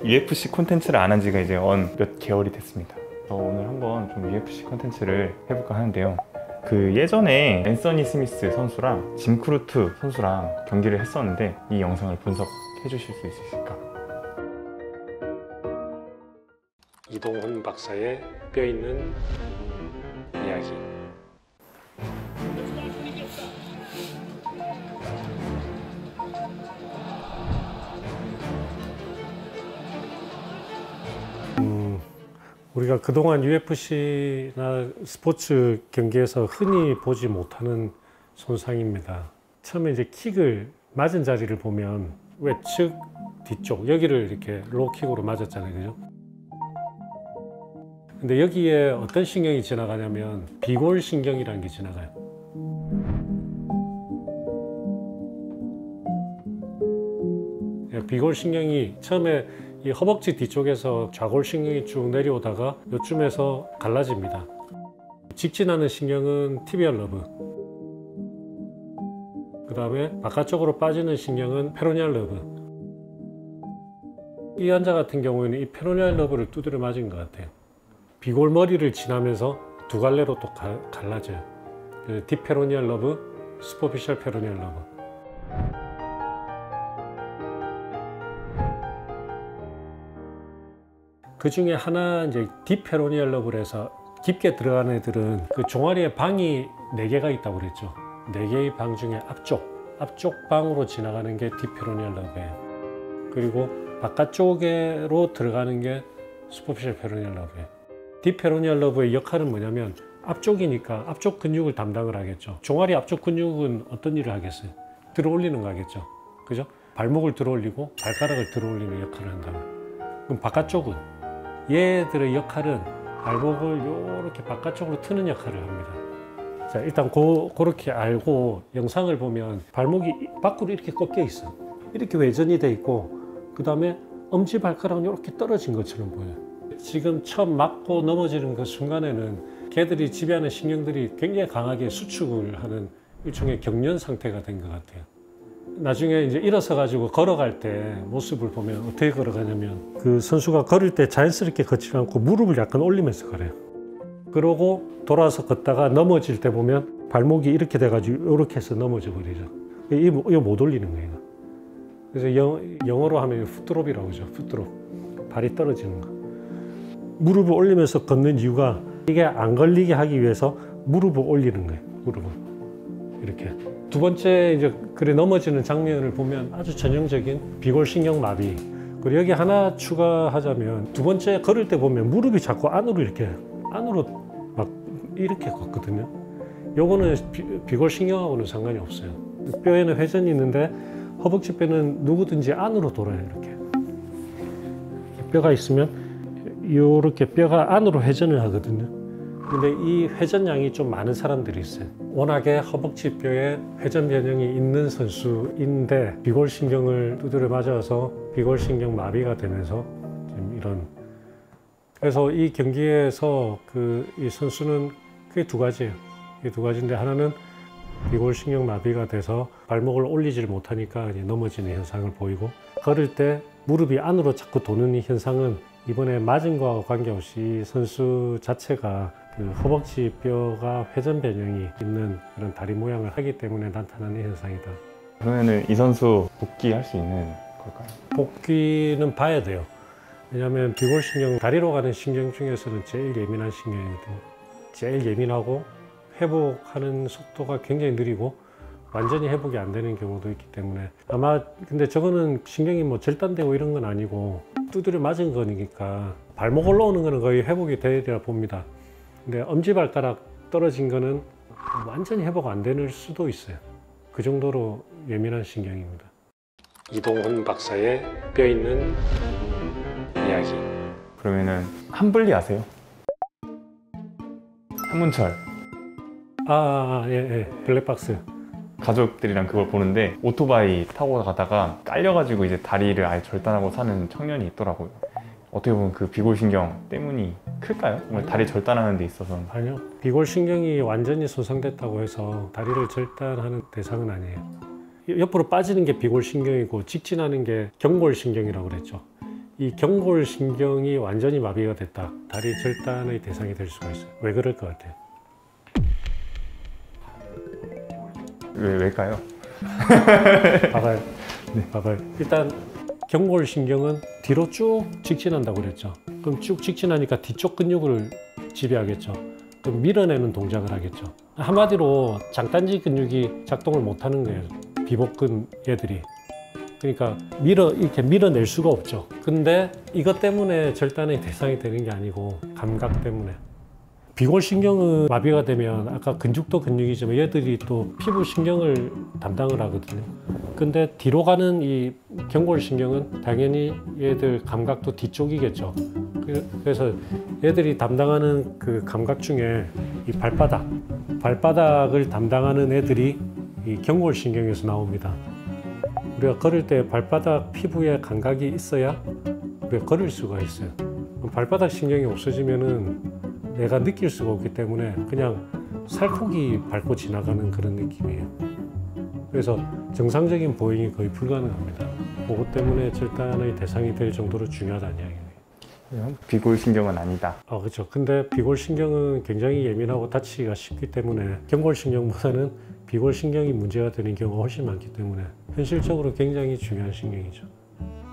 UFC 콘텐츠를 안 한 지가 이제 몇 개월이 됐습니다. 오늘 한번 좀 UFC 콘텐츠를 해볼까 하는데요. 그 예전에 앤서니 스미스 선수랑 짐 크루트 선수랑 경기를 했었는데 이 영상을 분석해 주실 수 있으실까? 이동훈 박사의 뼈있는 이야기. 우리가 그동안 UFC나 스포츠 경기에서 흔히 보지 못하는 손상입니다. 처음에 이제 킥을 맞은 자리를 보면 외측 뒤쪽 여기를 이렇게 로우킥으로 맞았잖아요, 그죠? 근데 여기에 어떤 신경이 지나가냐면 비골신경이라는 게 지나가요. 비골신경이 처음에 이 허벅지 뒤쪽에서 좌골신경이 쭉 내려오다가 요쯤에서 갈라집니다. 직진하는 신경은 티비얼 러브, 그 다음에 바깥쪽으로 빠지는 신경은 페로니알 러브. 이 환자 같은 경우에는 이 페로니알 러브를 두드려 맞은 것 같아요. 비골머리를 지나면서 두 갈래로 또 갈라져요. 딥페로니알 러브, 슈퍼피셜 페로니알 러브. 그 중에 하나 이제 딥페로니얼 러브를 해서 깊게 들어가는 애들은 그 종아리에 방이 4개가 있다고 그랬죠. 4개의 방 중에 앞쪽 방으로 지나가는 게 딥페로니얼 러브예요. 그리고 바깥쪽으로 들어가는 게 슈퍼피셜 페로니얼 러브예요. 딥페로니얼 러브의 역할은 뭐냐면 앞쪽이니까 앞쪽 근육을 담당을 하겠죠. 종아리 앞쪽 근육은 어떤 일을 하겠어요? 들어 올리는 거 하겠죠. 그죠? 발목을 들어 올리고 발가락을 들어 올리는 역할을 한다고. 그럼 바깥쪽은 얘들의 역할은 발목을 이렇게 바깥쪽으로 트는 역할을 합니다. 자, 일단 그렇게 알고 영상을 보면 발목이 밖으로 이렇게 꺾여 있어. 이렇게 외전이 돼 있고, 그 다음에 엄지발가락은 이렇게 떨어진 것처럼 보여요. 지금 처음 맞고 넘어지는 그 순간에는 걔들이 지배하는 신경들이 굉장히 강하게 수축을 하는 일종의 경련 상태가 된 것 같아요. 나중에 이제 일어서 가지고 걸어갈 때 모습을 보면 어떻게 걸어가냐면 그 선수가 걸을 때 자연스럽게 걷지 않고 무릎을 약간 올리면서 걸어요. 그러고 돌아서 걷다가 넘어질 때 보면 발목이 이렇게 돼가지고 이렇게 해서 넘어져 버리죠. 이거 못 올리는 거예요. 그래서 영어로 하면 풋드롭이라고 하죠. 풋드롭. 발이 떨어지는 거. 무릎을 올리면서 걷는 이유가 이게 안 걸리게 하기 위해서 무릎을 올리는 거예요. 무릎을 이렇게. 두 번째 이제 그래 넘어지는 장면을 보면 아주 전형적인 비골신경 마비. 그리고 여기 하나 추가하자면 두 번째 걸을 때 보면 무릎이 자꾸 안으로 막 이렇게 걷거든요. 요거는 비골신경하고는 상관이 없어요. 뼈에는 회전이 있는데 허벅지 뼈는 누구든지 안으로 돌아요. 이렇게 뼈가 있으면 이렇게 뼈가 안으로 회전을 하거든요. 근데 이 회전량이 좀 많은 사람들이 있어요. 워낙에 허벅지 뼈에 회전 변형이 있는 선수인데 비골신경을 두드려 맞아서 비골신경 마비가 되면서 지금 이런. 그래서 이 경기에서 이 선수는 크게 두 가지예요. 이 두 가지인데 하나는 비골신경 마비가 돼서 발목을 올리지를 못하니까 이제 넘어지는 현상을 보이고, 걸을 때 무릎이 안으로 자꾸 도는 이 현상은 이번에 맞은 거와 관계없이 선수 자체가 그 허벅지 뼈가 회전 변형이 있는 그런 다리 모양을 하기 때문에 나타나는 현상이다. 그러면은 이 선수 복귀할 수 있는 걸까요? 복귀는 봐야 돼요. 왜냐하면 비골신경, 다리로 가는 신경 중에서는 제일 예민한 신경이거든요. 제일 예민하고 회복하는 속도가 굉장히 느리고 완전히 회복이 안 되는 경우도 있기 때문에 아마, 근데 저거는 신경이 뭐 절단되고 이런 건 아니고 두드려 맞은 거니까 발목 올라오는 거는 거의 회복이 되리라 봅니다. 근데 엄지발가락 떨어진 거는 완전히 회복 안 되는 수도 있어요. 그 정도로 예민한 신경입니다. 이동훈 박사의 뼈있는 이야기. 그러면은 한블리 아세요? 한문철. 예. 블랙박스. 가족들이랑 그걸 보는데 오토바이 타고 가다가 깔려가지고 이제 다리를 아예 절단하고 사는 청년이 있더라고요. 어떻게 보면 그 비골신경 때문이 클까요? 정말 다리 절단하는 데 있어서는. 아니요. 비골신경이 완전히 손상됐다고 해서 다리를 절단하는 대상은 아니에요. 옆으로 빠지는 게 비골신경이고 직진하는 게 경골신경이라고 그랬죠. 이 경골신경이 완전히 마비가 됐다. 다리 절단의 대상이 될 수가 있어요. 왜 그럴 것 같아요? 왜일까요? 봐봐요. 봐봐요. 일단 경골신경은 뒤로 쭉 직진한다고 그랬죠. 그럼 쭉 직진하니까 뒤쪽 근육을 지배하겠죠. 그럼 밀어내는 동작을 하겠죠. 한마디로 장단지 근육이 작동을 못하는 거예요. 비복근 얘들이. 그러니까 이렇게 밀어낼 수가 없죠. 근데 이것 때문에 절단의 대상이 되는 게 아니고 감각 때문에. 비골신경은 마비가 되면 아까 근육도 근육이지만 얘들이 또 피부신경을 담당을 하거든요. 근데 뒤로 가는 이 경골신경은 당연히 얘들 감각도 뒤쪽이겠죠. 그래서 얘들이 담당하는 그 감각 중에 이 발바닥을 담당하는 애들이 이 경골신경에서 나옵니다. 우리가 걸을 때 발바닥 피부에 감각이 있어야 우리가 걸을 수가 있어요. 발바닥 신경이 없어지면은 내가 느낄 수가 없기 때문에 그냥 살코기 밟고 지나가는 그런 느낌이에요. 그래서 정상적인 보행이 거의 불가능합니다. 그것 때문에 절단의 대상이 될 정도로 중요하다는 이야기예요. 비골신경은 아니다. 그렇죠. 근데 비골신경은 굉장히 예민하고 다치기가 쉽기 때문에 경골신경보다는 비골신경이 문제가 되는 경우가 훨씬 많기 때문에 현실적으로 굉장히 중요한 신경이죠.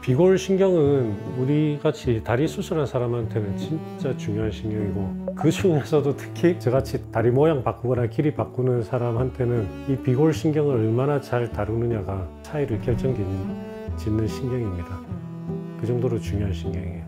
비골신경은 우리같이 다리 수술한 사람한테는 진짜 중요한 신경이고 그 중에서도 특히 저같이 다리 모양 바꾸거나 길이 바꾸는 사람한테는 이 비골신경을 얼마나 잘 다루느냐가 차이를 결정짓는 신경입니다. 그 정도로 중요한 신경이에요.